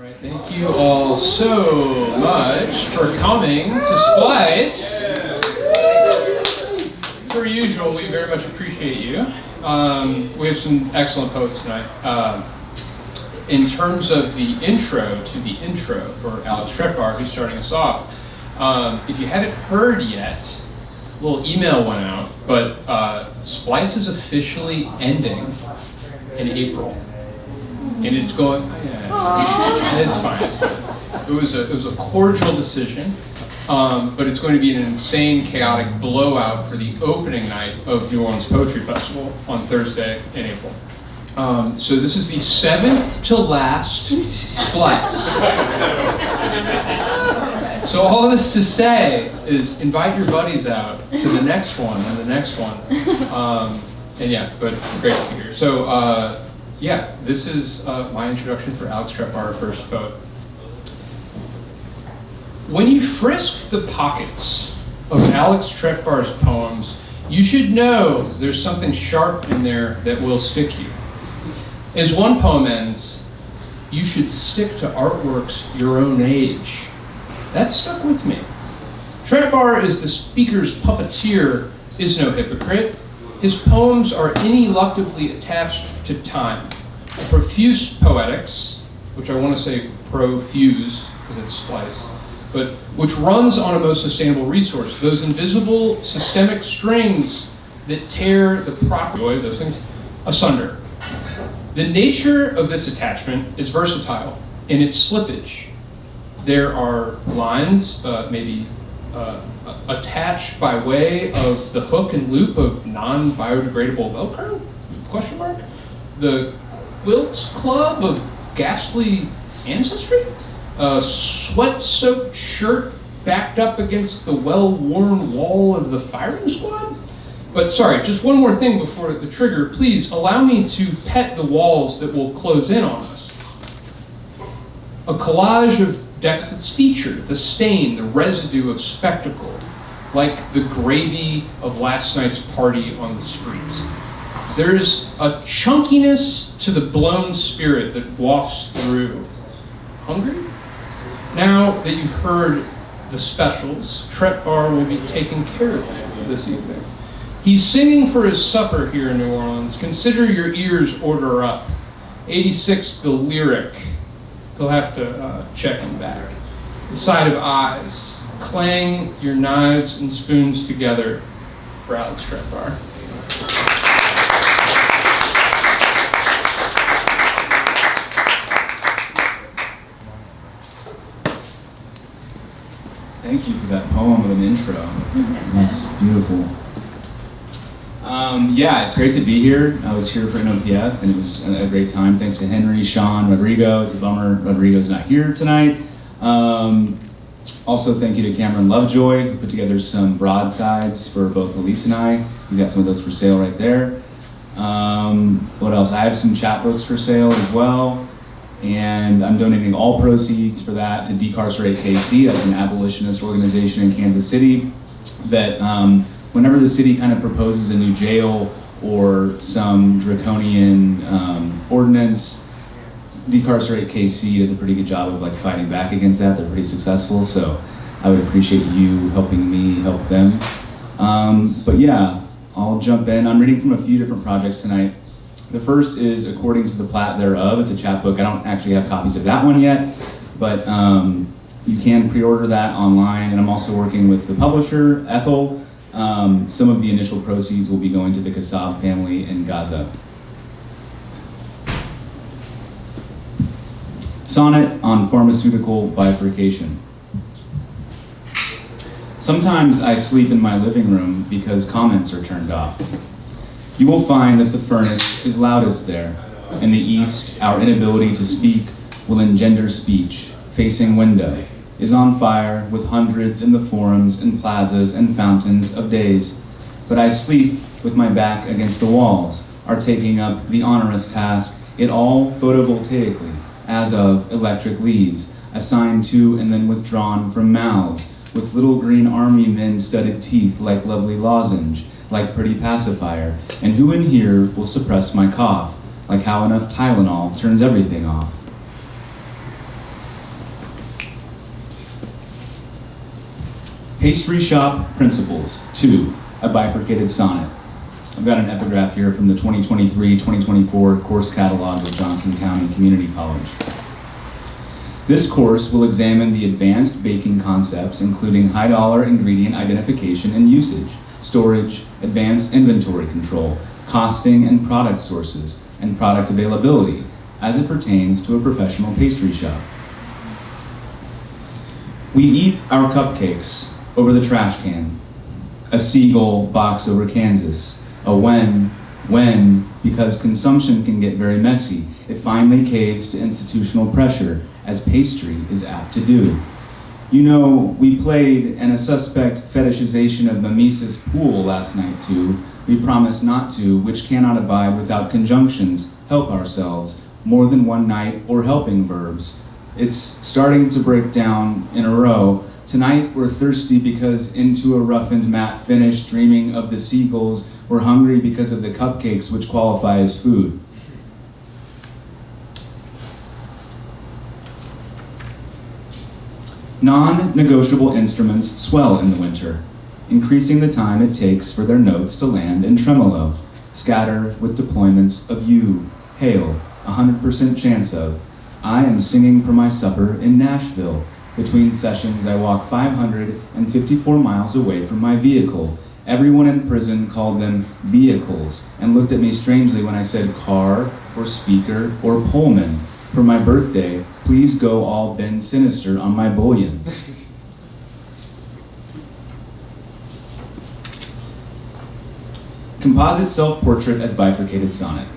right, thank you all so much for coming to Splice. Per usual, we very much appreciate you. We have some excellent posts tonight. In terms of the intro to the intro for Alex Tretbar, who's starting us off, if you haven't heard yet, a little email went out, but Splice is officially ending in April. And it's going, it's fine, it's fine. It was a cordial decision, but it's going to be an insane, chaotic blowout for the opening night of New Orleans Poetry Festival on Thursday in April. So this is the 7th to last Splice. So all this to say is invite your buddies out to the next one and the next one. And yeah, but great to be here. So yeah, this is my introduction for Alex Tretbar, first poet. When you frisk the pockets of Alex Tretbar's poems, you should know there's something sharp in there that will stick you. As one poem ends, you should stick to artworks your own age. That stuck with me. Tretbar is the speaker's puppeteer, is no hypocrite. His poems are ineluctably attached to time. Profuse poetics, which I want to say profuse, because it's Splice, but which runs on a most sustainable resource, those invisible systemic strings that tear the property, those things, asunder. The nature of this attachment is versatile in its slippage. There are lines, maybe attached by way of the hook and loop of non-biodegradable Velcro, question mark? The quilt club of ghastly ancestry? A sweat-soaked shirt backed up against the well-worn wall of the firing squad? But sorry, just one more thing before the trigger. Please allow me to pet the walls that will close in on us. A collage of decks its feature, the stain, the residue of spectacle, like the gravy of last night's party on the street. There's a chunkiness to the blown spirit that wafts through. Hungry? Now that you've heard the specials, Tretbar will be taking care of you this evening. He's singing for his supper here in New Orleans. Consider your ears order up. 86 the lyric. He'll have to check him back. The side of eyes. Clang your knives and spoons together for Alex Tretbar. Thank you for that poem of an intro. That's beautiful. Yeah, it's great to be here. I was here for NOPF, and it was a great time. Thanks to Henry, Sean, Rodrigo. It's a bummer Rodrigo's not here tonight. Also, thank you to Cameron Lovejoy, who put together some broadsides for both Elise and I. He's got some of those for sale right there. What else? I have some chapbooks for sale as well. And I'm donating all proceeds for that to Decarcerate KC. That's an abolitionist organization in Kansas City that whenever the city kind of proposes a new jail or some draconian ordinance, Decarcerate KC does a pretty good job of like fighting back against that. They're pretty successful, so I would appreciate you helping me help them. But yeah, I'll jump in. I'm reading from a few different projects tonight. The first is According to the Plat Thereof. It's a chapbook. I don't actually have copies of that one yet, but you can pre-order that online. And I'm also working with the publisher, Ethel. Some of the initial proceeds will be going to the Kassab family in Gaza. Sonnet on Pharmaceutical Bifurcation. Sometimes I sleep in my living room because comments are turned off. You will find that the furnace is loudest there. In the east, our inability to speak will engender speech. Facing window is on fire with hundreds in the forums and plazas and fountains of days. But I sleep with my back against the walls, are taking up the onerous task, it all photovoltaically, as of electric leads, assigned to and then withdrawn from mouths, with little green army men studded teeth like lovely lozenge, like pretty pacifier, and who in here will suppress my cough, like how enough Tylenol turns everything off. Pastry Shop Principles, 2, a bifurcated sonnet. I've got an epigraph here from the 2023-2024 course catalog of Johnson County Community College. This course will examine the advanced baking concepts, including high-dollar ingredient identification and usage, storage, advanced inventory control, costing and product sources, and product availability, as it pertains to a professional pastry shop. We eat our cupcakes over the trash can, a seagull box over Kansas, a when, because consumption can get very messy, it finally caves to institutional pressure, as pastry is apt to do. You know, we played an a suspect fetishization of Mimesis pool last night too. We promised not to, which cannot abide without conjunctions, help ourselves, more than one night, or helping verbs. It's starting to break down in a row. Tonight we're thirsty because into a roughened matte finish, dreaming of the seagulls. We're hungry because of the cupcakes, which qualify as food. Non-negotiable instruments swell in the winter, increasing the time it takes for their notes to land and tremolo, scatter with deployments of you, hail, 100% chance of. I am singing for my supper in Nashville. Between sessions, I walk 554 miles away from my vehicle. Everyone in prison called them vehicles and looked at me strangely when I said car or speaker or Pullman. For my birthday, please go all Ben Sinister on my bullions. Composite self-portrait as bifurcated sonnet.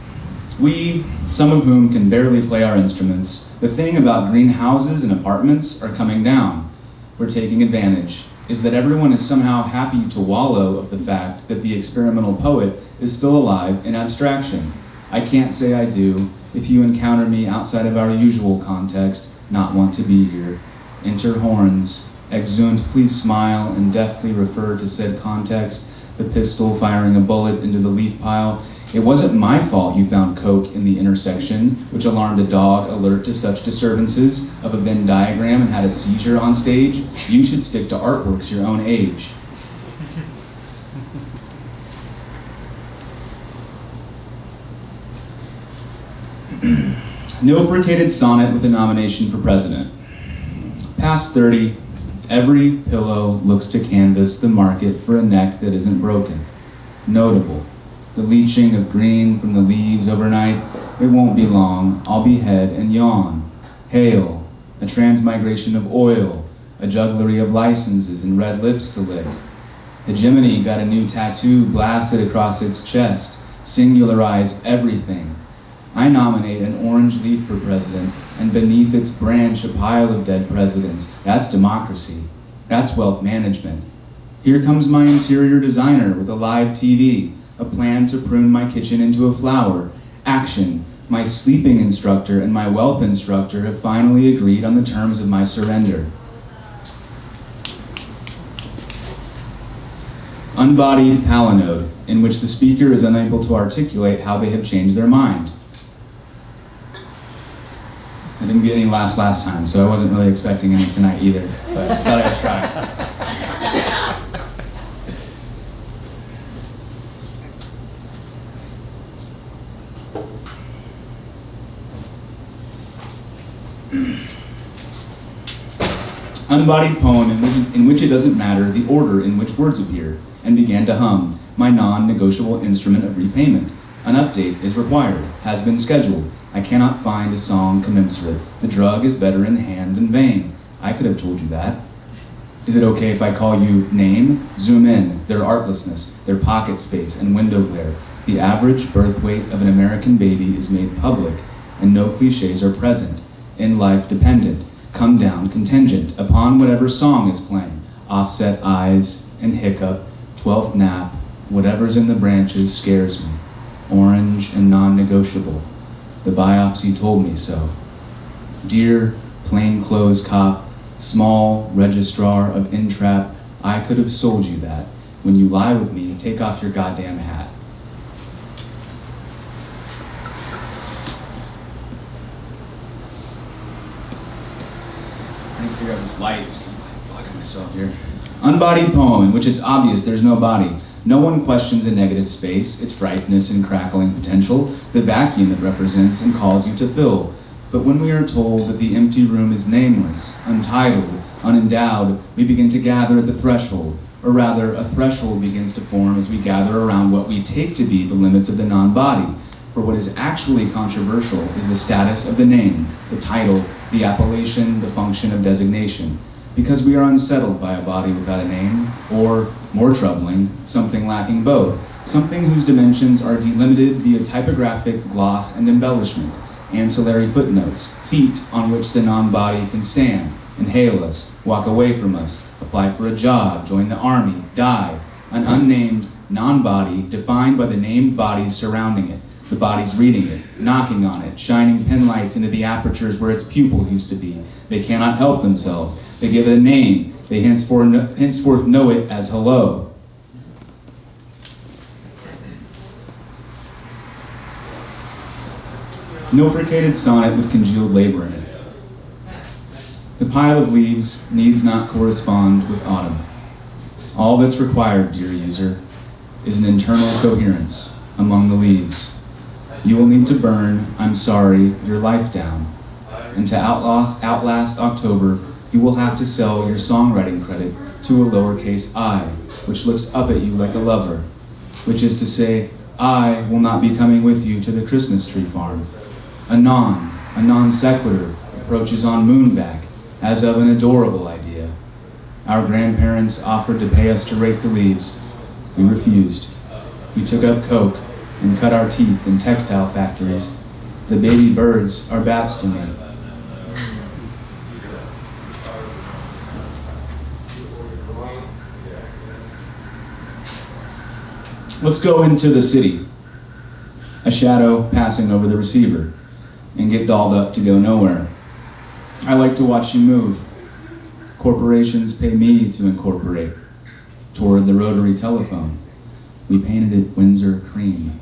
We, some of whom can barely play our instruments, the thing about greenhouses and apartments are coming down. We're taking advantage. Is that everyone is somehow happy to wallow of the fact that the experimental poet is still alive in abstraction. I can't say I do. If you encounter me outside of our usual context, not want to be here. Enter horns. Exeunt, please smile and deftly refer to said context, the pistol firing a bullet into the leaf pile. It wasn't my fault you found coke in the intersection, which alarmed a dog alert to such disturbances of a Venn diagram and had a seizure on stage. You should stick to artworks your own age. No fricated sonnet with a nomination for president. Past 30, every pillow looks to canvas the market for a neck that isn't broken. Notable. The leaching of green from the leaves overnight, it won't be long, I'll behead and yawn. Hail, a transmigration of oil, a jugglery of licenses and red lips to lick. Hegemony got a new tattoo blasted across its chest, singularize everything. I nominate an orange leaf for president, and beneath its branch a pile of dead presidents. That's democracy. That's wealth management. Here comes my interior designer with a live TV. A plan to prune my kitchen into a flower. Action. My sleeping instructor and my wealth instructor have finally agreed on the terms of my surrender. Unbodied palinode, in which the speaker is unable to articulate how they have changed their mind. I didn't get any laughs last time, so I wasn't really expecting any tonight either, but I thought I'd try. Unbodied poem in which it doesn't matter the order in which words appear, and began to hum, my non-negotiable instrument of repayment. An update is required, has been scheduled. I cannot find a song commensurate. The drug is better in hand than vein. I could have told you that. Is it okay if I call you name? Zoom in, their artlessness, their pocket space and window glare. The average birth weight of an American baby is made public, and no cliches are present. In life dependent. Come down contingent upon whatever song is playing. Offset eyes and hiccup, 12th nap, whatever's in the branches scares me. Orange and non-negotiable. The biopsy told me so. Dear plainclothes cop, small registrar of Intrap, I could have sold you that. When you lie with me, take off your goddamn hat. I need to figure out this light. It's kind of like blocking myself here. Unbodied poem, in which it's obvious there's no body. No one questions a negative space, its ripeness and crackling potential, the vacuum it represents and calls you to fill. But when we are told that the empty room is nameless, untitled, unendowed, we begin to gather at the threshold, or rather, a threshold begins to form as we gather around what we take to be the limits of the non-body. For what is actually controversial is the status of the name, the title, the appellation, the function of designation. Because we are unsettled by a body without a name, or, more troubling, something lacking both, something whose dimensions are delimited via typographic gloss and embellishment, ancillary footnotes, feet on which the non-body can stand, inhale us, walk away from us, apply for a job, join the army, die, an unnamed non-body defined by the named bodies surrounding it, the bodies reading it, knocking on it, shining pen lights into the apertures where its pupil used to be. They cannot help themselves. They give it a name. They henceforth know it as hello. No fricated sonnet with congealed labor in it. The pile of leaves needs not correspond with autumn. All that's required, dear user, is an internal coherence among the leaves. You will need to burn, I'm sorry, your life down. And to outlast October, you will have to sell your songwriting credit to a lowercase I, which looks up at you like a lover, which is to say, I will not be coming with you to the Christmas tree farm. A non sequitur approaches on Moonback, as of an adorable idea. Our grandparents offered to pay us to rake the leaves. We refused. We took up coke and cut our teeth in textile factories. The baby birds are bats to me. Let's go into the city, a shadow passing over the receiver, and get dolled up to go nowhere. I like to watch you move. Corporations pay me to incorporate toward the rotary telephone. We painted it Windsor cream.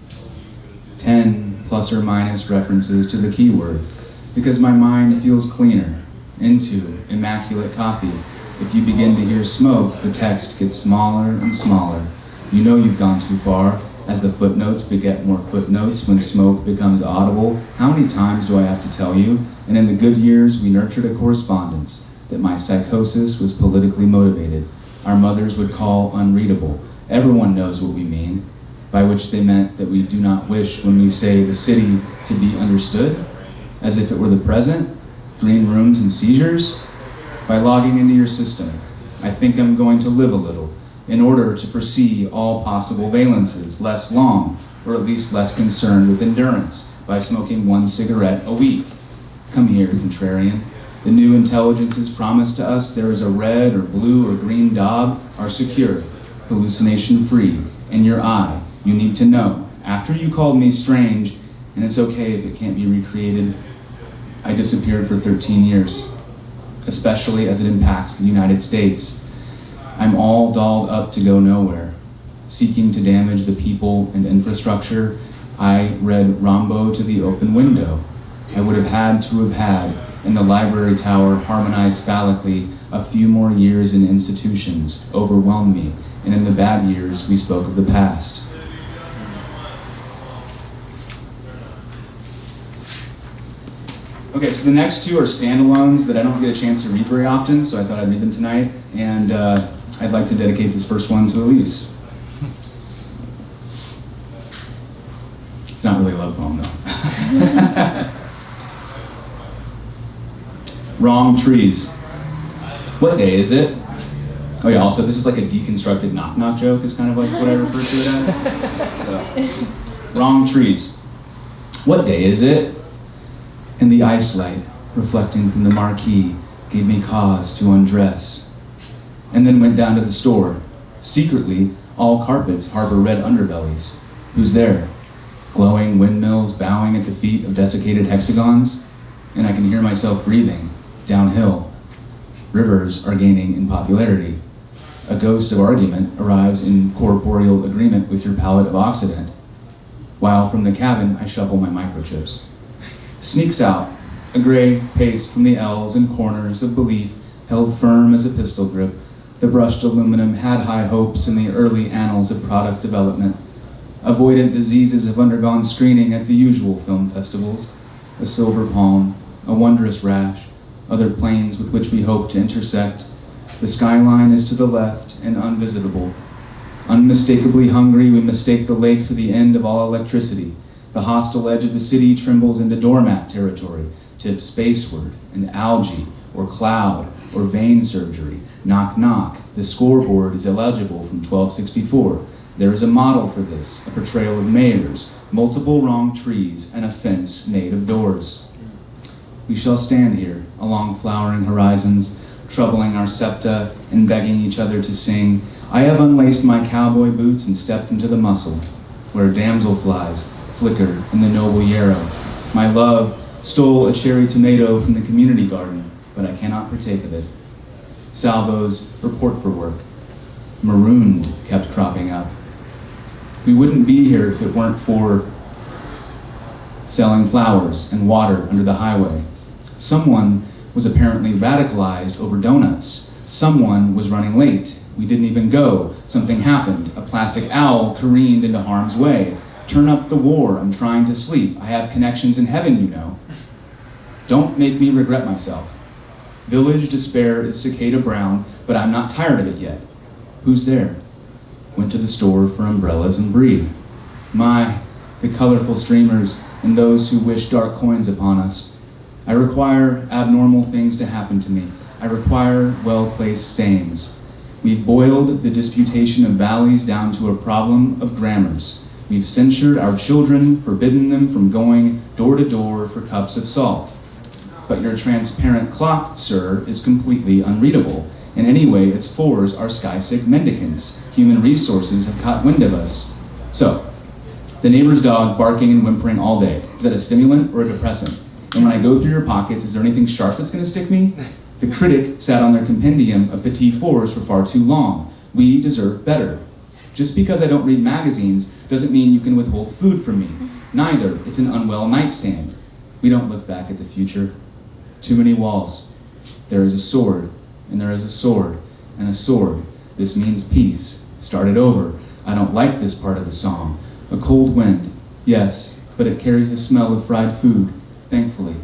10 plus or minus references to the keyword, because my mind feels cleaner, into immaculate copy. If you begin to hear smoke, the text gets smaller and smaller. You know you've gone too far, as the footnotes beget more footnotes when smoke becomes audible. How many times do I have to tell you? And in the good years, we nurtured a correspondence that my psychosis was politically motivated. Our mothers would call unreadable. Everyone knows what we mean, by which they meant that we do not wish when we say the city to be understood, as if it were the present, green rooms and seizures. By logging into your system, I think I'm going to live a little, in order to foresee all possible valences, less long, or at least less concerned with endurance, by smoking 1 cigarette a week. Come here, contrarian. The new intelligences promised to us there is a red or blue or green daub are secure, hallucination-free, in your eye. You need to know. After you called me strange, and it's okay if it can't be recreated, I disappeared for 13 years, especially as it impacts the United States. I'm all dolled up to go nowhere, seeking to damage the people and infrastructure. I read Rambo to the open window. I would have had to have had, in the library tower harmonized phallically, a few more years in institutions overwhelmed me, and in the bad years we spoke of the past. Okay, so the next two are standalones that I don't get a chance to read very often, so I thought I'd read them tonight, and I'd like to dedicate this first one to Elise. It's not really a love poem, though. Wrong trees. What day is it? Oh yeah, also this is like a deconstructed knock-knock joke is kind of like what I refer to it as. So, wrong trees. What day is it? And the ice light, reflecting from the marquee, gave me cause to undress. And then went down to the store. Secretly, all carpets harbor red underbellies. Who's there? Glowing windmills bowing at the feet of desiccated hexagons? And I can hear myself breathing, downhill. Rivers are gaining in popularity. A ghost of argument arrives in corporeal agreement with your palette of Occident, while from the cabin I shuffle my microchips. Sneaks out, a gray paste from the L's and corners of belief held firm as a pistol grip, The brushed aluminum had high hopes in the early annals of product development. Avoidant diseases have undergone screening at the usual film festivals. A silver palm, a wondrous rash, other planes with which we hope to intersect. The skyline is to the left and unvisitable. Unmistakably hungry, we mistake the lake for the end of all electricity. The hostile edge of the city trembles into doormat territory, tips spaceward and algae or cloud or vein surgery. Knock, knock. The scoreboard is illegible from 1264. There is a model for this, a portrayal of mayors, multiple wrong trees, and a fence made of doors. We shall stand here, along flowering horizons, troubling our septa and begging each other to sing. I have unlaced my cowboy boots and stepped into the muscle, where damselflies flicker in the noble yarrow. My love stole a cherry tomato from the community garden, but I cannot partake of it. Salvos report for work. Marooned kept cropping up. We wouldn't be here if it weren't for selling flowers and water under the highway. Someone was apparently radicalized over donuts. Someone was running late. We didn't even go. Something happened. A plastic owl careened into harm's way. Turn up the war. I'm trying to sleep. I have connections in heaven, you know. Don't make me regret myself. Village despair is cicada brown, but I'm not tired of it yet. Who's there? Went to the store for umbrellas and brie. My, the colorful streamers and those who wish dark coins upon us. I require abnormal things to happen to me. I require well-placed stains. We've boiled the disputation of valleys down to a problem of grammars. We've censured our children, forbidden them from going door to door for cups of salt. But your transparent clock, sir, is completely unreadable. And anyway, its fours are sky-sick mendicants. Human resources have caught wind of us. So, the neighbor's dog barking and whimpering all day. Is that a stimulant or a depressant? And when I go through your pockets, is there anything sharp that's gonna stick me? The critic sat on their compendium of petit fours for far too long. We deserve better. Just because I don't read magazines doesn't mean you can withhold food from me. Neither, it's an unwell nightstand. We don't look back at the future. Too many walls. There is a sword, and there is a sword, and a sword. This means peace. Start it over. I don't like this part of the song. A cold wind, yes, but it carries the smell of fried food, thankfully.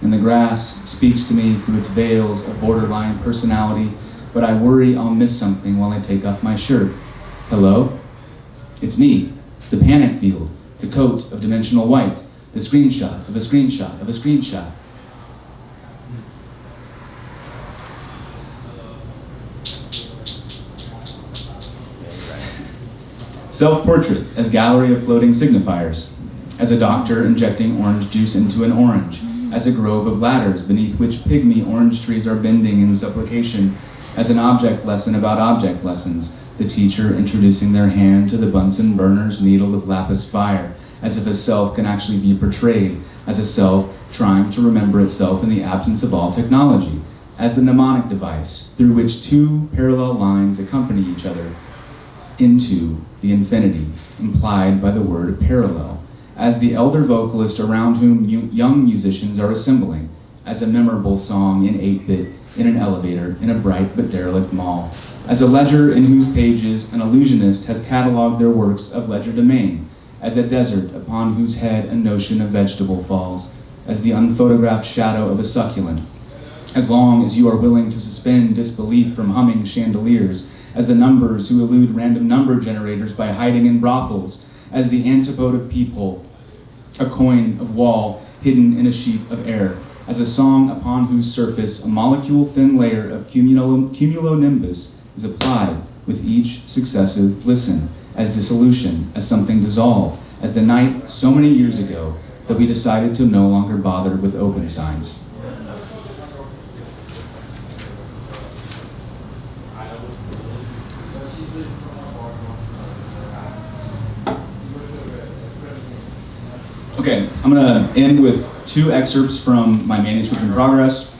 And the grass speaks to me through its veils of borderline personality, but I worry I'll miss something while I take off my shirt. Hello? It's me, the panic field, the coat of dimensional white, the screenshot of a screenshot of a screenshot. Self-portrait as gallery of floating signifiers, as a doctor injecting orange juice into an orange, as a grove of ladders beneath which pygmy orange trees are bending in supplication, as an object lesson about object lessons, the teacher introducing their hand to the Bunsen burner's needle of lapis fire, as if a self can actually be portrayed, as a self trying to remember itself in the absence of all technology, as the mnemonic device through which two parallel lines accompany each other into the infinity implied by the word parallel, as the elder vocalist around whom young musicians are assembling, as a memorable song in 8-bit, in an elevator, in a bright but derelict mall, as a ledger in whose pages an illusionist has cataloged their works of legerdemain, as a desert upon whose head a notion of vegetable falls, as the unphotographed shadow of a succulent, as long as you are willing to suspend disbelief from humming chandeliers, as the numbers who elude random number generators by hiding in brothels, as the antipode of peephole, a coin of wall hidden in a sheet of air, as a song upon whose surface a molecule-thin layer of cumulonimbus is applied with each successive listen, as dissolution, as something dissolved, as the night so many years ago that we decided to no longer bother with open signs. Okay, I'm gonna end with two excerpts from my manuscript in progress.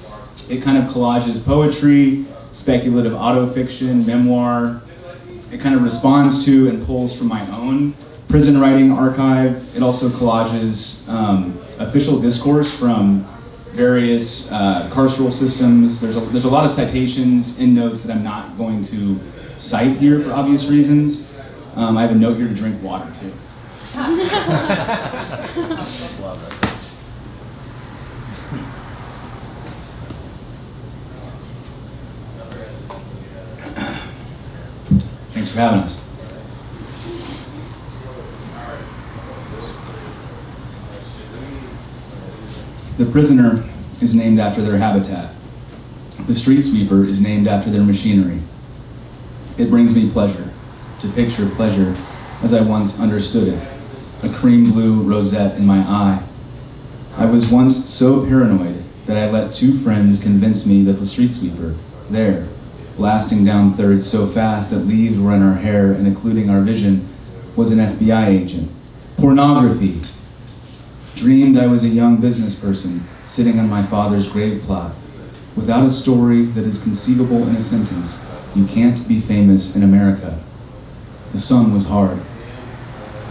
It kind of collages poetry, speculative autofiction, memoir. It kind of responds to and pulls from my own prison writing archive. It also collages official discourse from various carceral systems. There's a lot of citations in notes that I'm not going to cite here for obvious reasons. I have a note here to drink water too. Love it. Thanks for having us. The prisoner is named after their habitat. The street sweeper is named after their machinery. It brings me pleasure to picture pleasure as I once understood it, a cream blue rosette in my eye. I was once so paranoid that I let two friends convince me that the street sweeper, there, blasting down thirds so fast that leaves were in our hair and occluding our vision, was an FBI agent. Pornography. Dreamed I was a young business person sitting on my father's grave plot. Without a story that is conceivable in a sentence, you can't be famous in America. The sun was hard,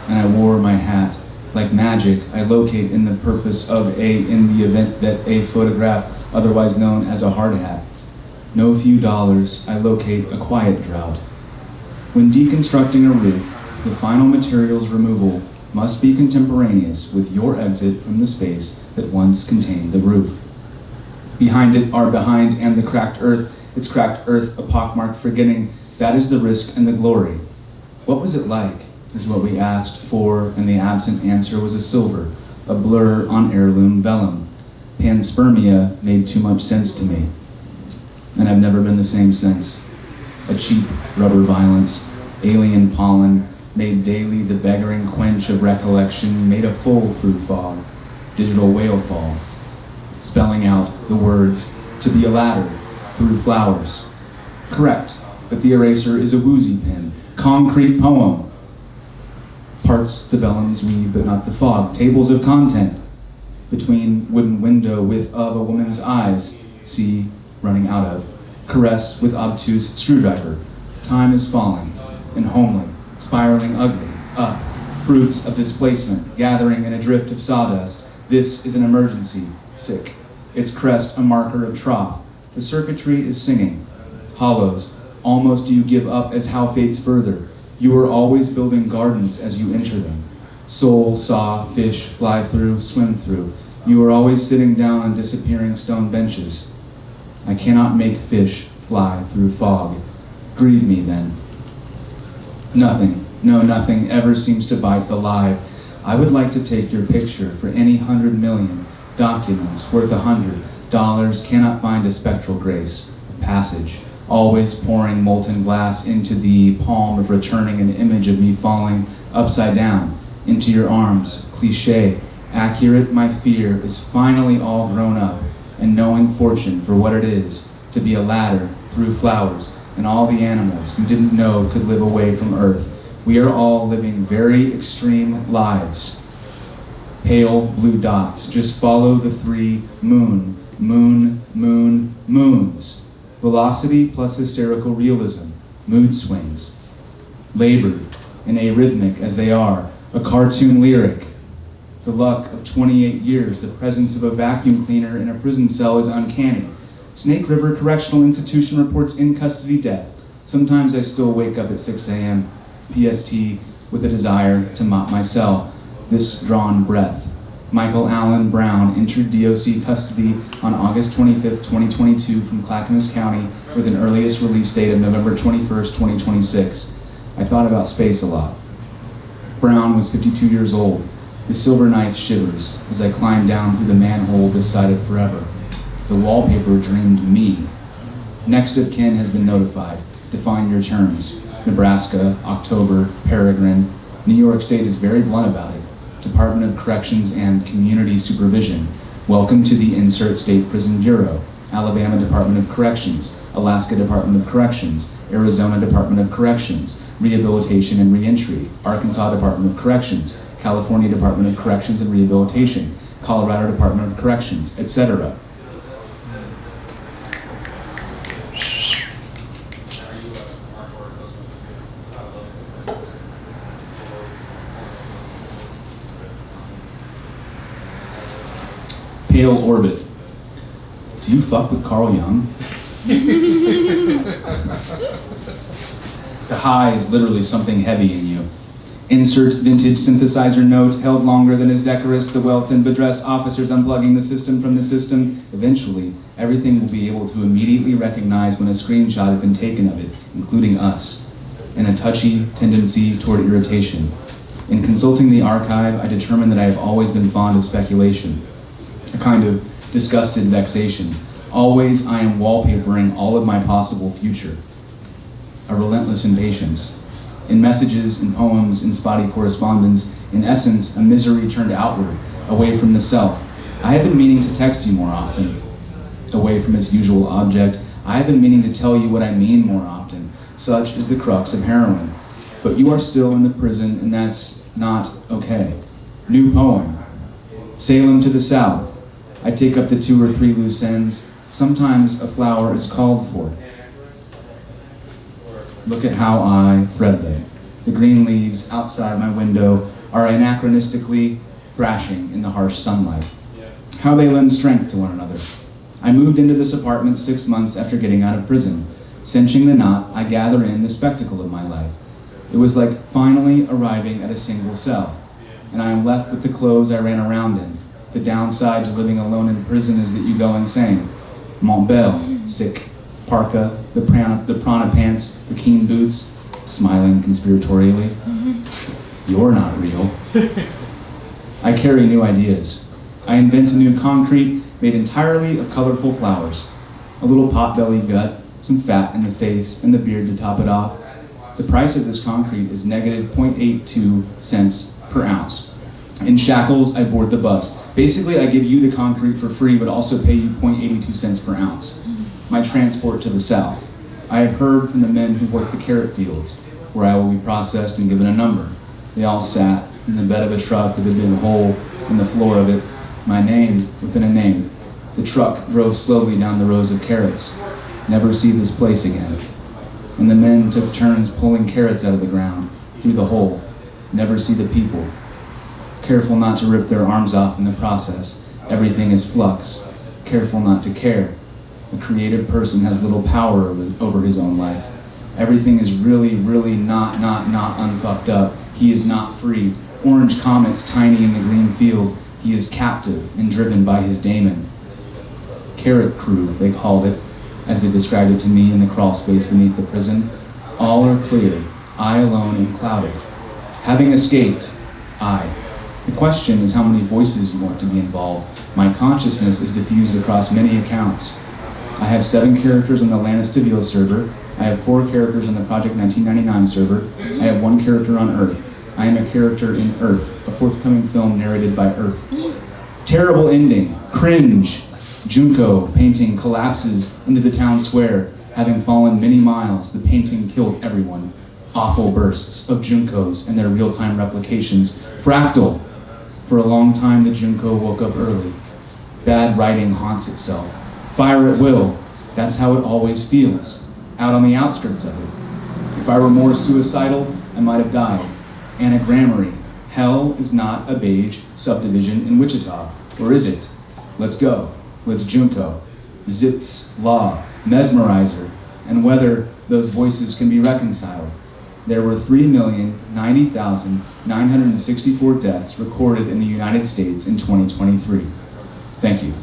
and I wore my hat. Like magic, I locate in the purpose of in the event that a photograph, otherwise known as a hard hat. No few dollars, I locate a quiet drought. When deconstructing a roof, the final materials removal must be contemporaneous with your exit from the space that once contained the roof. Behind it are behind and the cracked earth, its cracked earth a pockmarked forgetting, that is the risk and the glory. What was it like, is what we asked for, and the absent answer was a silver, a blur on heirloom vellum. Panspermia made too much sense to me, and I've never been the same since. A cheap rubber violence, alien pollen, made daily the beggaring quench of recollection, made a foal through fog, digital whale fall, spelling out the words, to be a ladder, through flowers. Correct, but the eraser is a woozy pin, concrete poem. Parts the vellums weave, but not the fog, tables of content, between wooden window with of a woman's eyes, see, running out of, caress with obtuse screwdriver, time is falling, and homely, spiraling ugly, up, fruits of displacement, gathering in a drift of sawdust. This is an emergency, sick. Its crest a marker of trough. The circuitry is singing. Hollows, almost do you give up as how fates further. You are always building gardens as you enter them. Soul, saw, fish, fly through, swim through. You are always sitting down on disappearing stone benches. I cannot make fish fly through fog. Grieve me then. Nothing, no nothing ever seems to bite the live. I would like to take your picture for any 100 million documents worth $100 cannot find a spectral grace, a passage, always pouring molten glass into the palm of returning an image of me falling upside down into your arms, cliche, accurate. My fear is finally all grown up and knowing fortune for what it is to be a ladder through flowers and all the animals you didn't know could live away from earth. We are all living very extreme lives. Pale blue dots, just follow the three moons. Velocity plus hysterical realism, mood swings. Labored and arrhythmic as they are, a cartoon lyric. The luck of 28 years, the presence of a vacuum cleaner in a prison cell is uncanny. Snake River Correctional Institution reports in-custody death. Sometimes I still wake up at 6 a.m. PST with a desire to mop my cell. This drawn breath. Michael Allen Brown entered DOC custody on August 25, 2022 from Clackamas County with an earliest release date of November 21, 2026. I thought about space a lot. Brown was 52 years old. The silver knife shivers as I climb down through the manhole this side of forever. The wallpaper dreamed me. Next of kin has been notified. Define your terms. Nebraska, October, Peregrine. New York State is very blunt about it. Department of Corrections and Community Supervision. Welcome to the Insert State Prison Bureau. Alabama Department of Corrections. Alaska Department of Corrections. Arizona Department of Corrections. Rehabilitation and Reentry. Arkansas Department of Corrections. California Department of Corrections and Rehabilitation. Colorado Department of Corrections, etc. Pale orbit, Do you fuck with Carl Jung? The high is literally something heavy in you. Insert vintage synthesizer note held longer than is decorous, the well and bedressed officers unplugging the system from the system. Eventually, everything will be able to immediately recognize when a screenshot has been taken of it, including us, and a touchy tendency toward irritation. In consulting the archive, I determined that I have always been fond of speculation, a kind of disgusted vexation. Always I am wallpapering all of my possible future. A relentless impatience. In messages, in poems, in spotty correspondence, in essence, a misery turned outward, away from the self. I have been meaning to text you more often. Away from its usual object, I have been meaning to tell you what I mean more often. Such is the crux of heroin. But you are still in the prison, and that's not okay. New poem. Salem to the south. I take up the 2 or 3 loose ends. Sometimes a flower is called for. Look at how I thread them. The green leaves outside my window are anachronistically thrashing in the harsh sunlight. How they lend strength to one another. I moved into this apartment 6 months after getting out of prison. Cinching the knot, I gather in the spectacle of my life. It was like finally arriving at a single cell, and I am left with the clothes I ran around in. The downside to living alone in prison is that you go insane. Montbell, sick. Parka, the prana pants, the keen boots, smiling conspiratorially. You're not real. I carry new ideas. I invent a new concrete made entirely of colorful flowers. A little pot-bellied gut, some fat in the face, and the beard to top it off. The price of this concrete is negative 0.82 cents per ounce. In shackles, I board the bus. Basically, I give you the concrete for free, but also pay you 0.82 cents per ounce. My transport to the south. I have heard from the men who work the carrot fields, where I will be processed and given a number. They all sat in the bed of a truck with a big hole in the floor of it, my name within a name. The truck drove slowly down the rows of carrots. Never see this place again. And the men took turns pulling carrots out of the ground, through the hole. Never see the people. Careful not to rip their arms off in the process. Everything is flux. Careful not to care. A creative person has little power over his own life. Everything is really not unfucked up. He is not free. Orange comets tiny in the green field. He is captive and driven by his daemon. Carrot crew, they called it, as they described it to me in the crawl space beneath the prison. All are clear. I alone am clouded. Having escaped, I. The question is how many voices you want to be involved. My consciousness is diffused across many accounts. I have 7 characters on the Lannis Tibio server. I have 4 characters on the Project 1999 server. I have 1 character on Earth. I am a character in Earth, a forthcoming film narrated by Earth. Terrible ending. Cringe. Junko painting collapses into the town square. Having fallen many miles, the painting killed everyone. Awful bursts of Junkos and their real-time replications. Fractal. For a long time, the Junko woke up early. Bad writing haunts itself. Fire at will. That's how it always feels. Out on the outskirts of it. If I were more suicidal, I might have died. Anagrammary. Hell is not a beige subdivision in Wichita. Or is it? Let's go. Let's Junko. Zips, law, mesmerizer, and whether those voices can be reconciled. There were 3,090,964 deaths recorded in the United States in 2023. Thank you.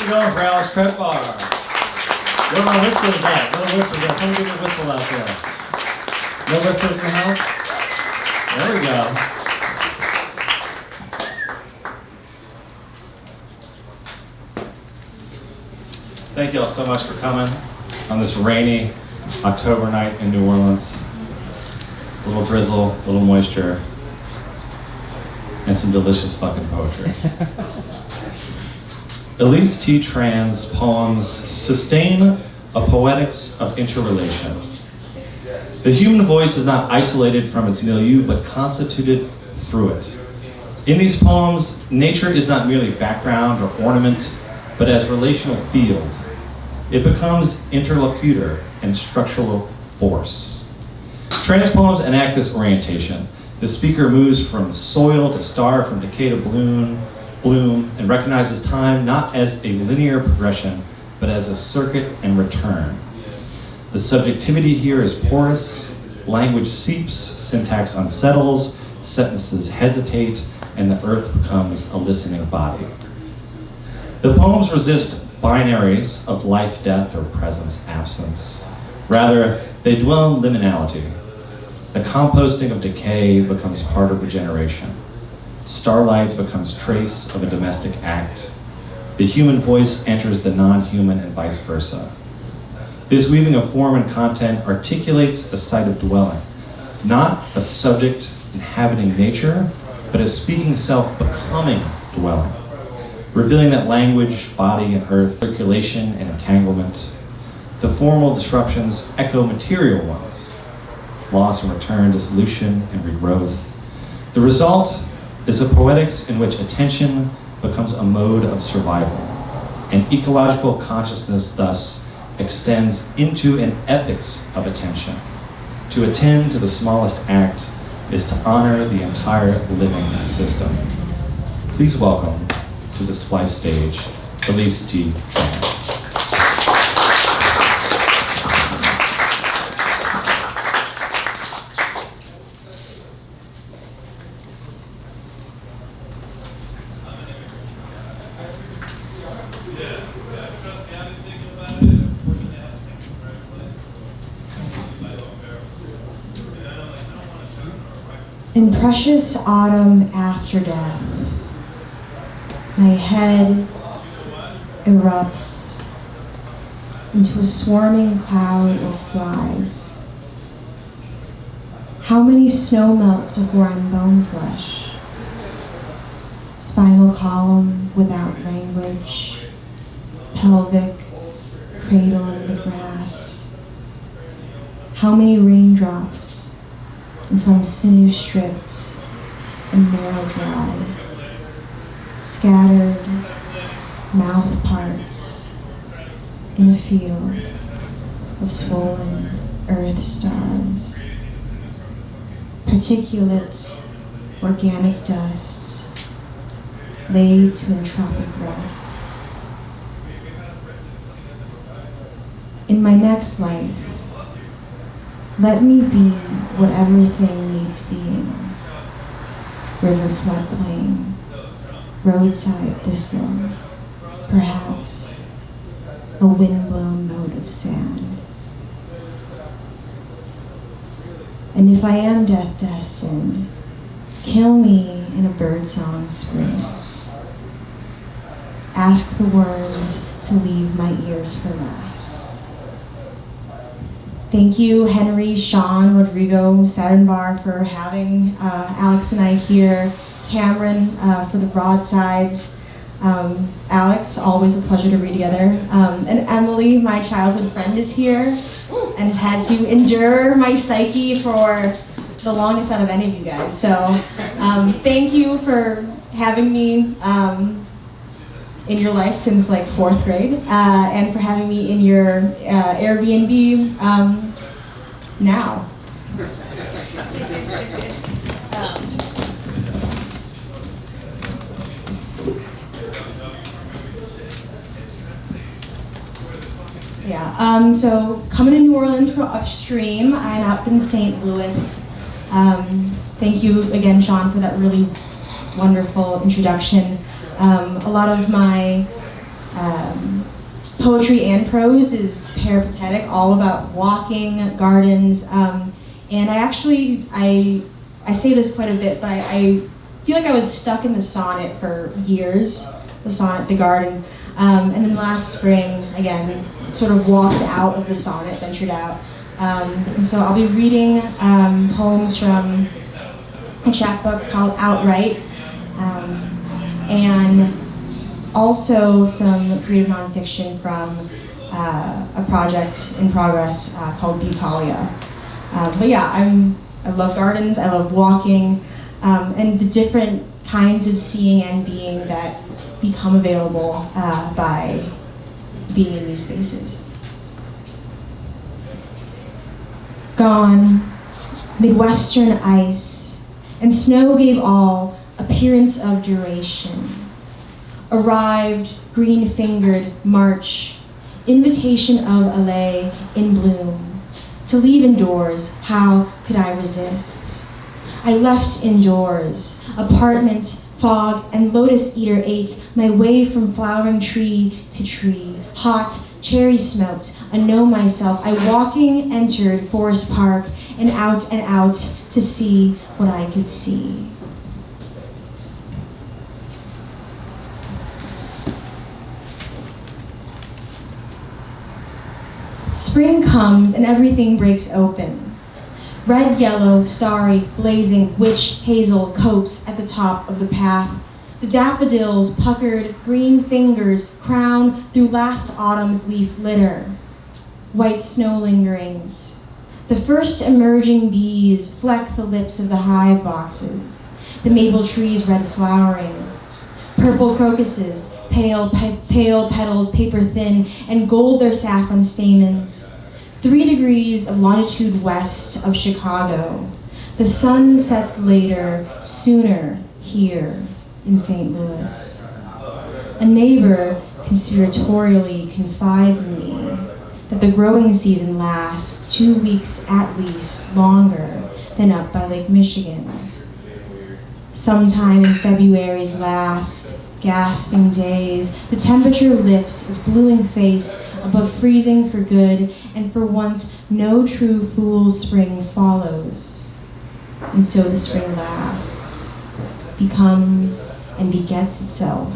Going for Alice Tretbar. Where my whistlers at? Where the whistlers at? Someone give me a whistle out there. No whistlers in the house? There we go. Thank you all so much for coming on this rainy October night in New Orleans. A little drizzle, a little moisture, and some delicious fucking poetry. Elise Thi Tran's poems sustain a poetics of interrelation. The human voice is not isolated from its milieu, but constituted through it. In these poems, nature is not merely background or ornament, but as relational field. It becomes interlocutor and structural force. Trans poems enact this orientation. The speaker moves from soil to star, from decay to bloom, and recognizes time not as a linear progression, but as a circuit and return. The subjectivity here is porous, language seeps, syntax unsettles, sentences hesitate, and the earth becomes a listening body. The poems resist binaries of life, death, or presence, absence. Rather, they dwell in liminality. The composting of decay becomes part of regeneration. Starlight becomes trace of a domestic act. The human voice enters the non-human and vice versa. This weaving of form and content articulates a site of dwelling, not a subject inhabiting nature, but a speaking self becoming dwelling, revealing that language, body, and earth, circulation, and entanglement. The formal disruptions echo material ones, loss and return, dissolution and regrowth. The result is a poetics in which attention becomes a mode of survival, and ecological consciousness thus extends into an ethics of attention. To attend to the smallest act is to honor the entire living system. Please welcome to the Splice stage, Elise Thi Tran. In precious autumn after death, my head erupts into a swarming cloud of flies. How many snow melts before I'm bone flesh? Spinal column without language, pelvic cradle in the grass. How many raindrops until I'm sinew stripped and marrow dry, scattered mouth parts in a field of swollen earth stars, particulate organic dust laid to entropic rest. In my next life, let me be what everything needs being. River floodplain, roadside thistle, perhaps a windblown mote of sand. And if I am death destined, kill me in a birdsong spring. Ask the worms to leave my ears for last. Thank you, Henry, Sean, Rodrigo, Tretbar for having Alex and I here, Cameron for the broadsides. Alex, always a pleasure to read together. And Emily, my childhood friend, is here and has had to endure my psyche for the longest out of any of you guys. So thank you for having me in your life since like 4th grade, and for having me in your Airbnb now. So coming to New Orleans from upstream, I'm up in St. Louis. Thank you again, Sean, for that really wonderful introduction. A lot of my poetry and prose is peripatetic, all about walking, gardens, and I say this quite a bit, but I feel like I was stuck in the sonnet for years, the sonnet, the garden, and then last spring, again, sort of walked out of the sonnet, ventured out, and so I'll be reading poems from a chapbook called Outright, and also some creative nonfiction from a project in progress called Bucolia. But yeah, I love gardens, I love walking, and the different kinds of seeing and being that become available by being in these spaces. Gone Midwestern ice, and snow gave all appearance of duration. Arrived, green-fingered, March, invitation of LA in bloom. To leave indoors, how could I resist? I left indoors, apartment, fog, and lotus eater ate my way from flowering tree to tree, hot, cherry smoked, unknow myself. I walking entered Forest Park and out to see what I could see. Spring comes and everything breaks open. Red, yellow, starry, blazing, witch hazel copes at the top of the path. The daffodils, puckered, green fingers, crown through last autumn's leaf litter. White snow lingerings. The first emerging bees fleck the lips of the hive boxes. The maple trees red flowering. Purple crocuses, pale petals, paper thin, and gold their saffron stamens. 3 degrees of longitude west of Chicago. The sun sets later, sooner, here in St. Louis. A neighbor conspiratorially confides in me that the growing season lasts 2 weeks at least longer than up by Lake Michigan. Sometime in February's last gasping days, the temperature lifts its bluing face above freezing for good, and for once no true fool's spring follows. And so the spring lasts, becomes and begets itself.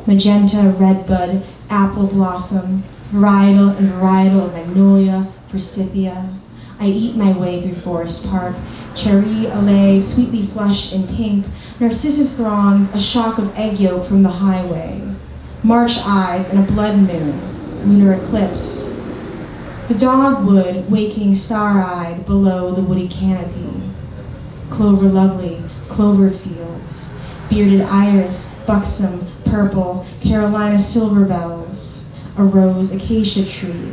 Magenta, redbud, apple blossom, varietal and varietal of magnolia, forsythia. I eat my way through Forest Park, cherry alley, sweetly flushed in pink, narcissus throngs, a shock of egg yolk from the highway, March Ides and a blood moon, lunar eclipse. The dogwood waking star-eyed below the woody canopy. Clover lovely, clover fields, bearded iris, buxom, purple, Carolina silver bells, a rose acacia tree,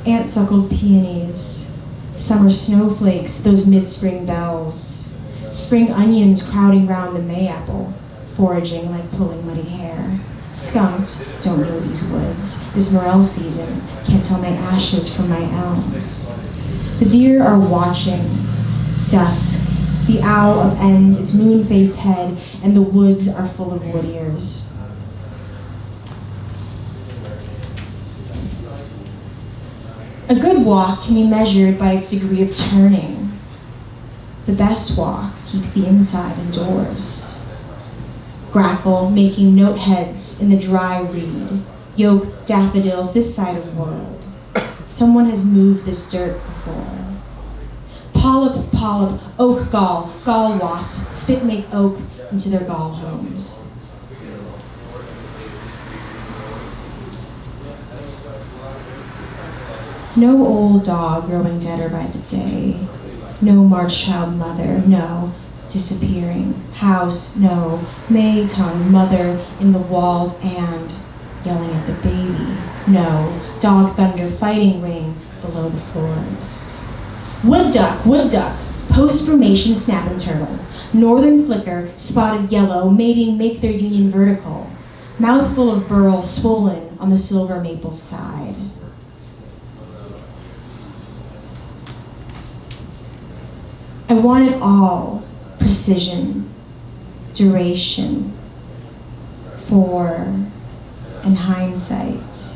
ant-suckled peonies, summer snowflakes, those mid-spring bells, spring onions crowding round the mayapple, foraging like pulling muddy hair. Skunked, don't know these woods, this morel season, can't tell my ashes from my elms. The deer are watching, dusk, the owl upends its moon-faced head, and the woods are full of wood ears. A good walk can be measured by its degree of turning. The best walk keeps the inside indoors. Grackle, making note heads in the dry reed. Yoke daffodils this side of world. Someone has moved this dirt before. Polyp, oak gall wasp, spit make oak into their gall homes. No old dog growing deader by the day. No March child mother, no. Disappearing. House, no. May tongue mother in the walls and yelling at the baby. No. Dog thunder fighting ring below the floors. Wood duck. Post-formation snapping turtle. Northern flicker, spotted yellow, mating make their union vertical. Mouthful of burl swollen on the silver maple side. I want it all, precision, duration, for and hindsight,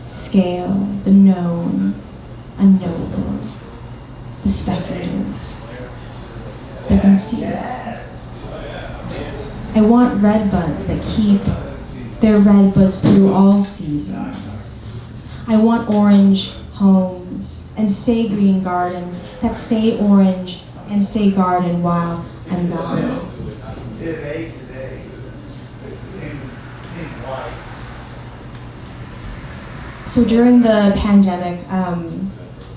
scale, the known, unknowable, the speculative, the concealed. I want red buds that keep their red buds through all seasons. I want orange homes and stay green gardens that stay orange and stay garden while I'm gone. So during the pandemic,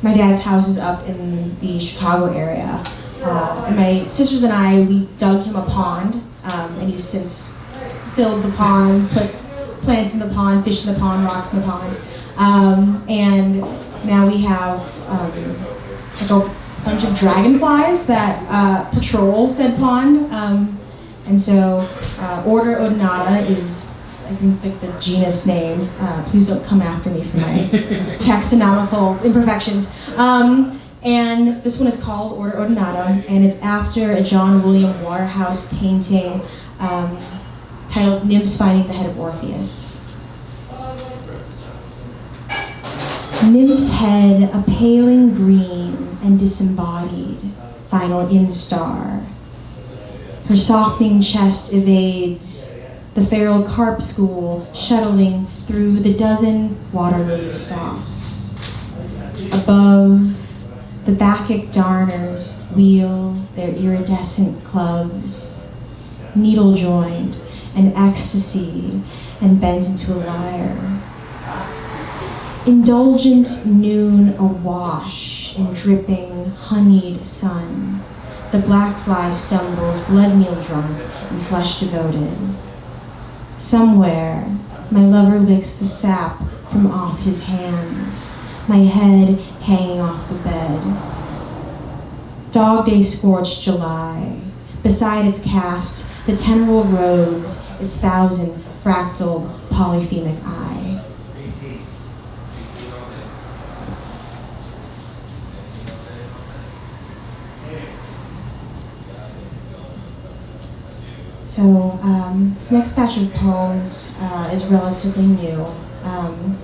my dad's house is up in the Chicago area. And my sisters and I, we dug him a pond, and he's since filled the pond, put plants in the pond, fish in the pond, rocks in the pond. And now we have like a bunch of dragonflies that patrol said pond. And so Order Odonata is, I think, like the genus name. Please don't come after me for my taxonomical imperfections. And this one is called Order Odonata, and it's after a John William Waterhouse painting titled Nymphs Finding the Head of Orpheus. Nymph's head, a paling green and disembodied, final instar. Her softening chest evades the feral carp school, shuttling through the dozen water lily stalks. Above, the Bacchic darners wheel their iridescent clubs, needle-joined and ecstasy and bent into a lyre. Indulgent noon awash in dripping, honeyed sun. The black fly stumbles, blood meal drunk and flesh devoted. Somewhere, my lover licks the sap from off his hands, my head hanging off the bed. Dog day scorched July. Beside its cast, the teneral rose, its thousand fractal polyphemic eye. So this next batch of poems is relatively new. And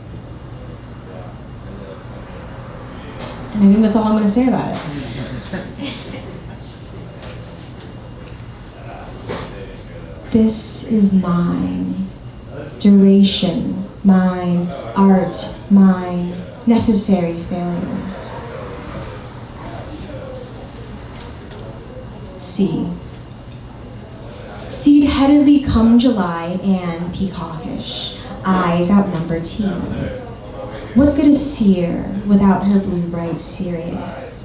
I think that's all I'm going to say about it. This is mine. Duration, mine. Art, mine. Necessary failures. C. Seed-headedly come July and peacockish, eyes outnumber tea. What good is seer without her blue bright Sirius?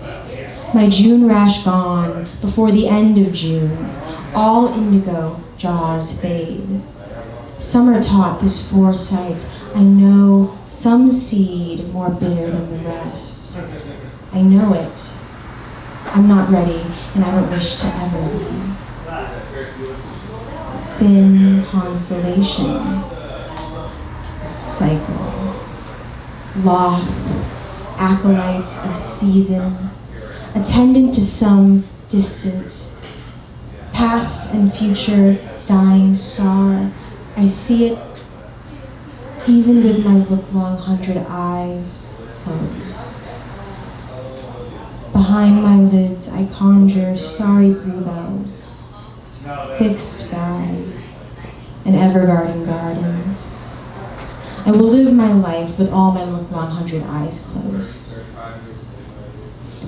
My June rash gone before the end of June, all indigo jaws fade. Summer taught this foresight, I know some seed more bitter than the rest. I know it. I'm not ready, and I don't wish to ever be. Thin consolation, cycle, loth, acolytes of season, attendant to some distant, past and future dying star. I see it even with my look-long 100 eyes closed. Behind my lids I conjure starry bluebells, fixed sky, and ever-guarding gardens. I will live my life with all my look-long 100 eyes closed.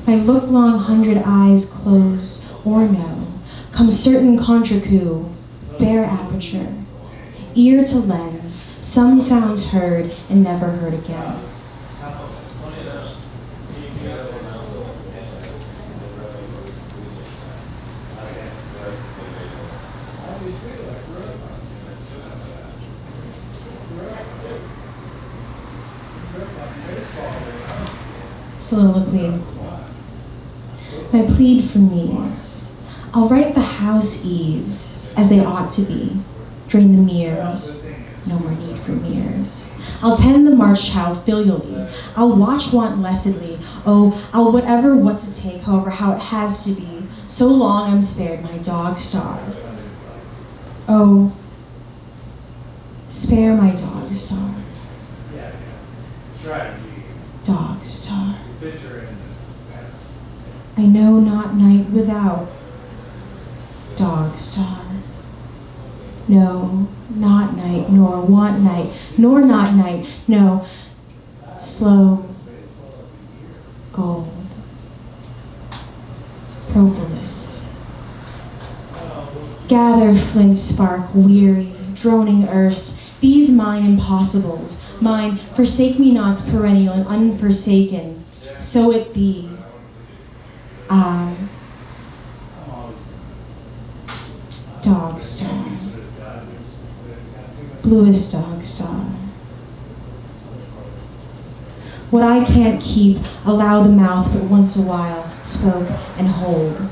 My look-long 100 eyes closed, or no, come certain contrecoup, bare aperture, ear to lens, some sounds heard and never heard again. Soliloquy. My plead for knees. I'll write the house eaves as they ought to be. Drain the mirrors. No more need for mirrors. I'll tend the March child filially. I'll watch wantlessedly. Oh, I'll whatever what to take, however how it has to be. So long I'm spared my dog star. Oh, spare my dog star. Dog star. I know not night without. Dog star. No, not night, nor want night, nor not night, no. Slow, gold, propolis. Gather flint spark, weary, droning erst, these mine impossibles, mine, forsake me not's perennial and unforsaken. So it be. I, dog star, bluest dog star. What I can't keep, allow the mouth but once a while spoke and hold.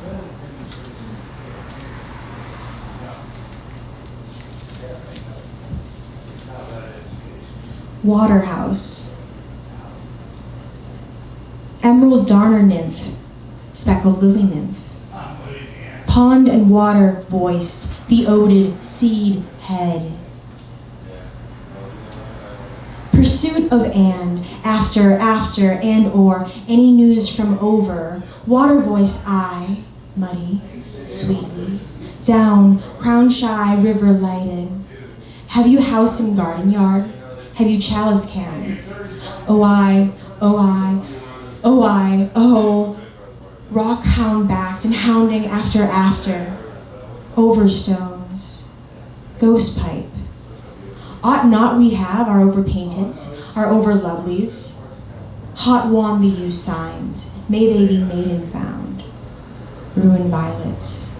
Waterhouse. Emerald darner nymph, speckled lily nymph. Pond and water voiced, the oded seed head. Pursuit of and, after, and or, any news from over. Water voice I, muddy, sweetly. Down, crown shy, river lighted. Have you house and garden yard? Have you chalice can? Oh I, rock hound backed and hounding after, over stones, ghost pipe. Ought not we have our overpainteds, our over-lovelies? Hot wan the yew signs, may they be maiden found. Ruined violets,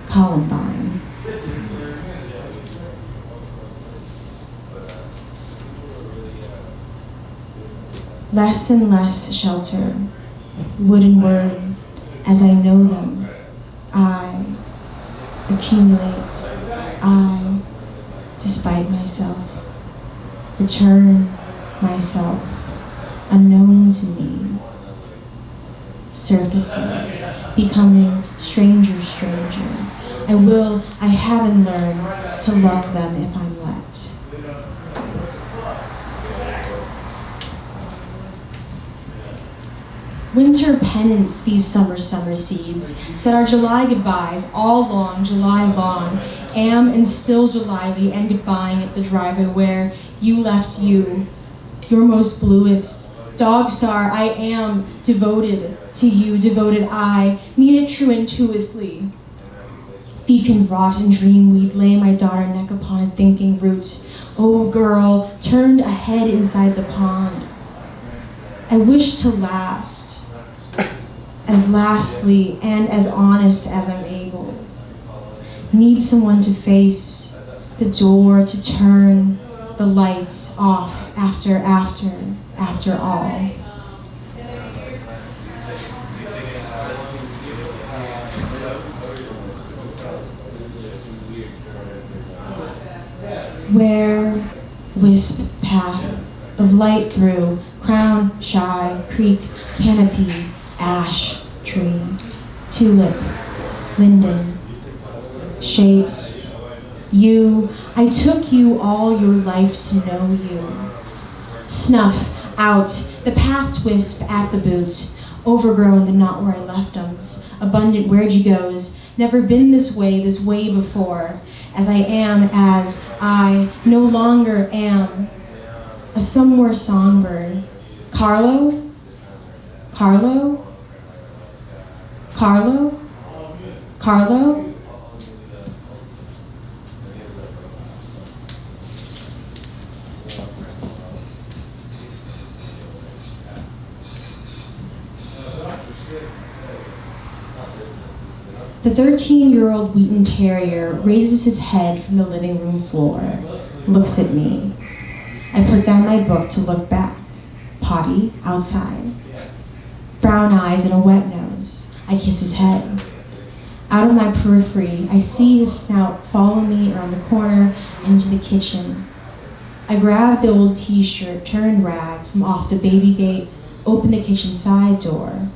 columbine. Less and less shelter, wood and word, as I know them, I accumulate, I, despite myself, return myself, unknown to me, surfaces, becoming stranger. I haven't learned to love them if I'm let. Winter penance these summer seeds, said our July goodbyes all long, July long, am and still Julyly and goodbying at the driveway where you left your most bluest. Dog star, I am devoted to you, devoted I, mean it true intuitously. Fecund rot and dreamweed lay my daughter neck upon a thinking root. Oh girl, turned a head inside the pond. I wish to last, as lastly and as honest as I'm able. Need someone to face the door, to turn the lights off after all. Where wisp path of light through crown, shy, creek, canopy, ash, tree, tulip, linden, shapes, you, I took you all your life to know you. Snuff, out, the paths wisp at the boot, overgrown the not where I left 'ems, abundant where'd you goes, never been this way before, as I no longer am, a somewhere songbird. Carlo? The 13-year-old Wheaton Terrier raises his head from the living room floor, looks at me. I put down my book to look back. Potty, outside. Brown eyes and a wet nose. I kiss his head. Out of my periphery, I see his snout follow me around the corner into the kitchen. I grab the old t-shirt, turned rag from off the baby gate, open the kitchen side door.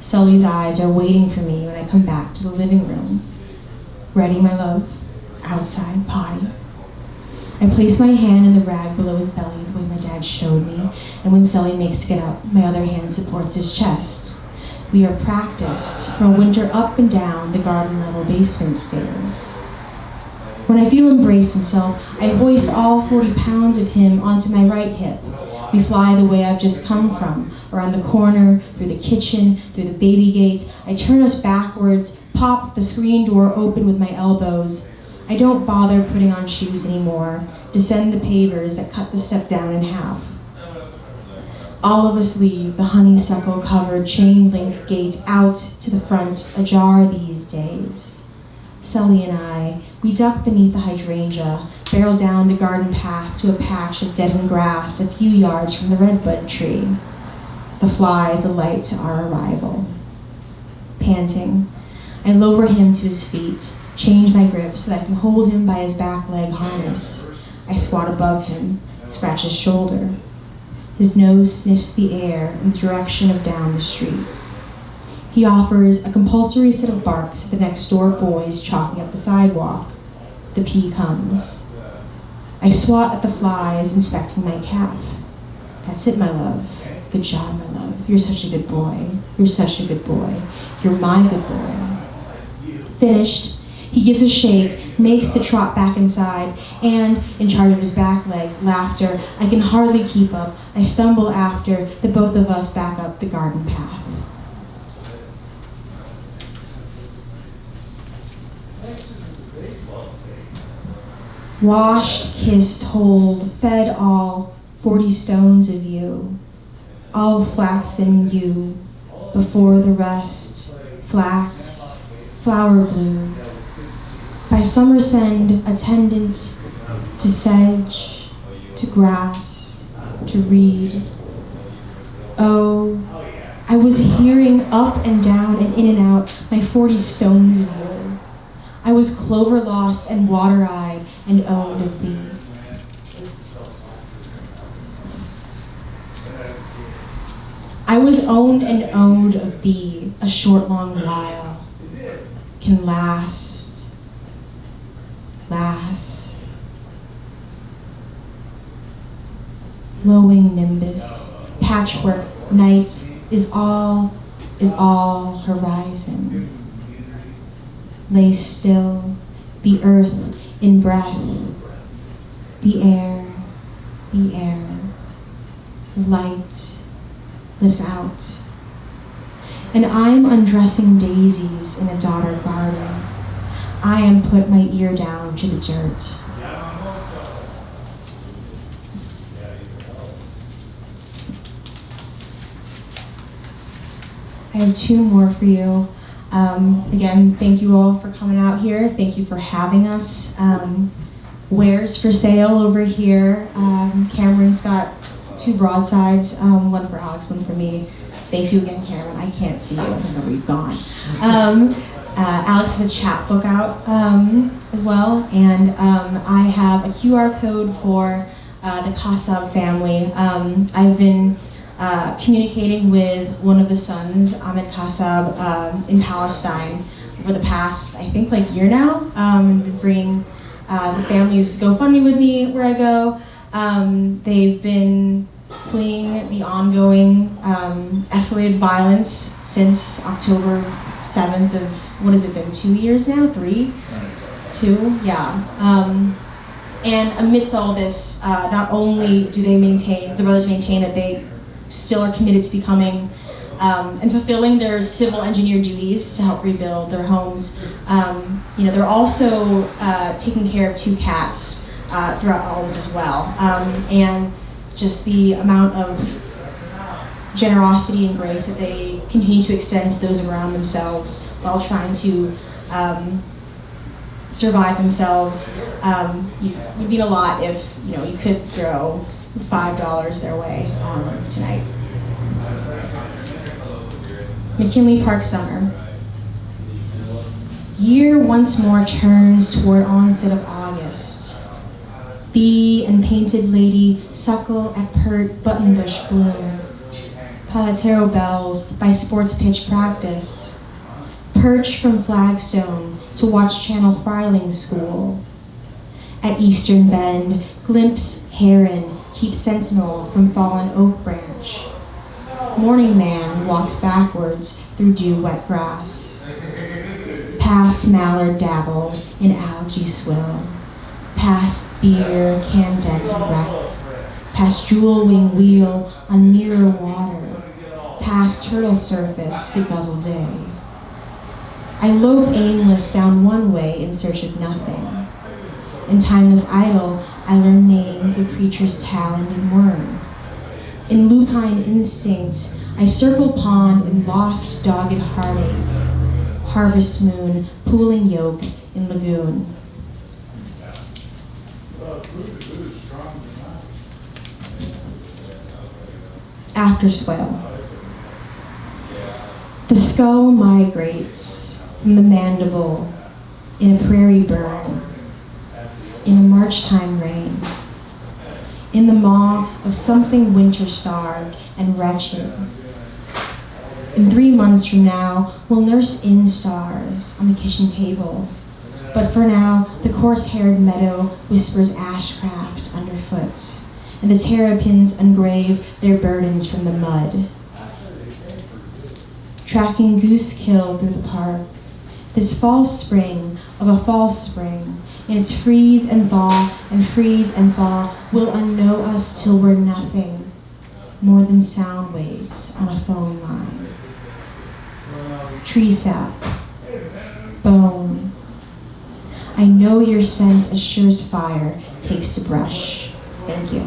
Sully's eyes are waiting for me when I come back to the living room. Ready, my love? Outside, potty. I place my hand in the rag below his belly the way my dad showed me, and when Sully makes to get up, my other hand supports his chest. We are practiced from winter up and down the garden level basement stairs. When I feel him brace himself, I hoist all 40 pounds of him onto my right hip. We fly the way I've just come from, around the corner, through the kitchen, through the baby gate. I turn us backwards, pop the screen door open with my elbows. I don't bother putting on shoes anymore, descend the pavers that cut the step down in half. All of us leave the honeysuckle-covered chain-link gate out to the front, ajar these days. Sully and I, we duck beneath the hydrangea, barrel down the garden path to a patch of deadened grass a few yards from the redbud tree. The flies alight to our arrival. Panting, I lower him to his feet, change my grip so that I can hold him by his back leg harness. I squat above him, scratch his shoulder. His nose sniffs the air in the direction of down the street. He offers a compulsory set of barks at the next door boys chalking up the sidewalk. The pee comes. I swat at the flies, inspecting my calf. That's it, my love. Good job, my love. You're such a good boy. You're such a good boy. You're my good boy. Finished, he gives a shake, makes to trot back inside, and, in charge of his back legs, laughter, I can hardly keep up. I stumble after the both of us back up the garden path. Washed, kissed, hold, fed all, 40 stones of you, all flaxen you, before the rest, flax, flower blue, by summer send attendant to sedge, to grass, to reed. Oh, I was hearing up and down and in and out my 40 stones of you. I was clover lost and water-eyed and owned of thee. I was owned and owned of thee a short long while, can last. Glowing nimbus, patchwork, night is all horizon. Lay still, the earth in breath, the air, the light lives out. And I'm undressing daisies in a daughter garden. I am put my ear down to the dirt. I have two more for you. Again, thank you all for coming out here. Thank you for having us. Wares for sale over here. Cameron's got two broadsides, one for Alex, one for me. Thank you again, Cameron. I can't see you, I don't know where you've gone. Alex has a chapbook out as well, and I have a QR code for the Kassab family. I've been communicating with one of the sons, Ahmed Kassab, in Palestine over the past, I think, year now. Been bringing the family's GoFundMe with me where I go. They've been fleeing the ongoing escalated violence since October 7th of, what has it been, 2 years now? 3? 2? Yeah. And amidst all this, not only do the brothers maintain that they still are committed to becoming and fulfilling their civil engineer duties to help rebuild their homes, they're also taking care of 2 cats throughout all this as well. And just the amount of generosity and grace that they continue to extend to those around themselves while trying to survive themselves. Would mean a lot if you could throw $5 their way tonight. McKinley Park Summer. Year once more turns toward onset of August. Bee and painted lady suckle at pert buttonbush bloom. Palatero bells by sports pitch practice. Perch from flagstone to watch Channel Friling School. At Eastern Bend, glimpse heron keep sentinel from fallen oak branch. Morning man walks backwards through dew-wet grass. Past mallard dabble in algae swill. Past beer can dent and wreck. Past jewel wing wheel on mirror water. Past turtle surface to guzzle day. I lope aimless down one way in search of nothing. In timeless idle, I learn names of creatures taloned and worm. In lupine instinct, I circle pond in lost dogged heartache. Harvest moon, pooling yolk in lagoon. After swale. The skull migrates from the mandible in a prairie burn, in a March time rain, in the maw of something winter-starved and wretched. In 3 months from now, we'll nurse in stars on the kitchen table. But for now, the coarse-haired meadow whispers ashcraft underfoot, and the terrapins engrave their burdens from the mud. Tracking goose kill through the park, this false spring of a false spring, in its freeze and thaw will unknow us till we're nothing more than sound waves on a phone line. Tree sap, bone. I know your scent as sure as fire takes to brush. Thank you.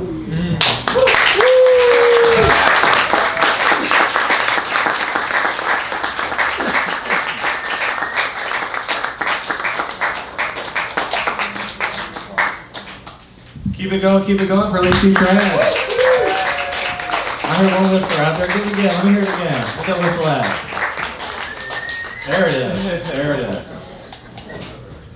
Keep it going for Elise Thi Tran. I heard one whistler out there. Do it again. Let me hear it again. What's that whistle at? There it is. There it is.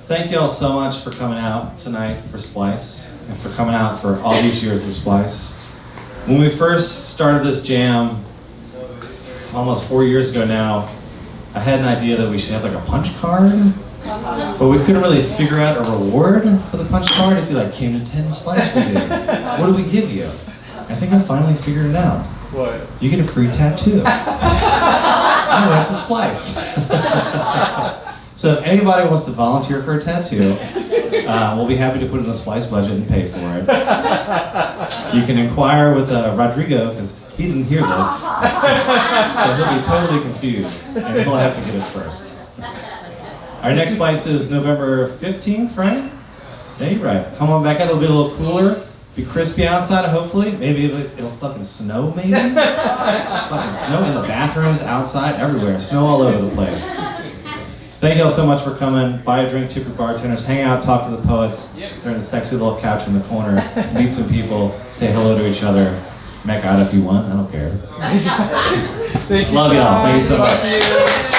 Thank you all so much for coming out tonight for Splice, and for coming out for all these years of Splice. When we first started this jam, almost 4 years ago now, I had an idea that we should have like a punch card. But we couldn't really figure out a reward for the punch card if you like came to 10 Splice meetings. What do we give you? I think I finally figured it out. What? You get a free tattoo. I went to Splice. So if anybody wants to volunteer for a tattoo, we'll be happy to put it in the Splice budget and pay for it. You can inquire with Rodrigo, because he didn't hear this. So he'll be totally confused, and he'll have to get it first. Our next Splice is November 15th, right? Yeah, you're right. Come on back out, it'll be a little cooler. Be crispy outside, hopefully. Maybe it'll fucking snow, maybe? Fucking snow in the bathrooms, outside, everywhere. Snow all over the place. Thank you all so much for coming. Buy a drink, tip your bartenders, hang out, talk to the poets. They're in the sexy little couch in the corner. Meet some people, say hello to each other. Make out if you want, I don't care. Thank you. Love y'all, thank you so much. Thank you.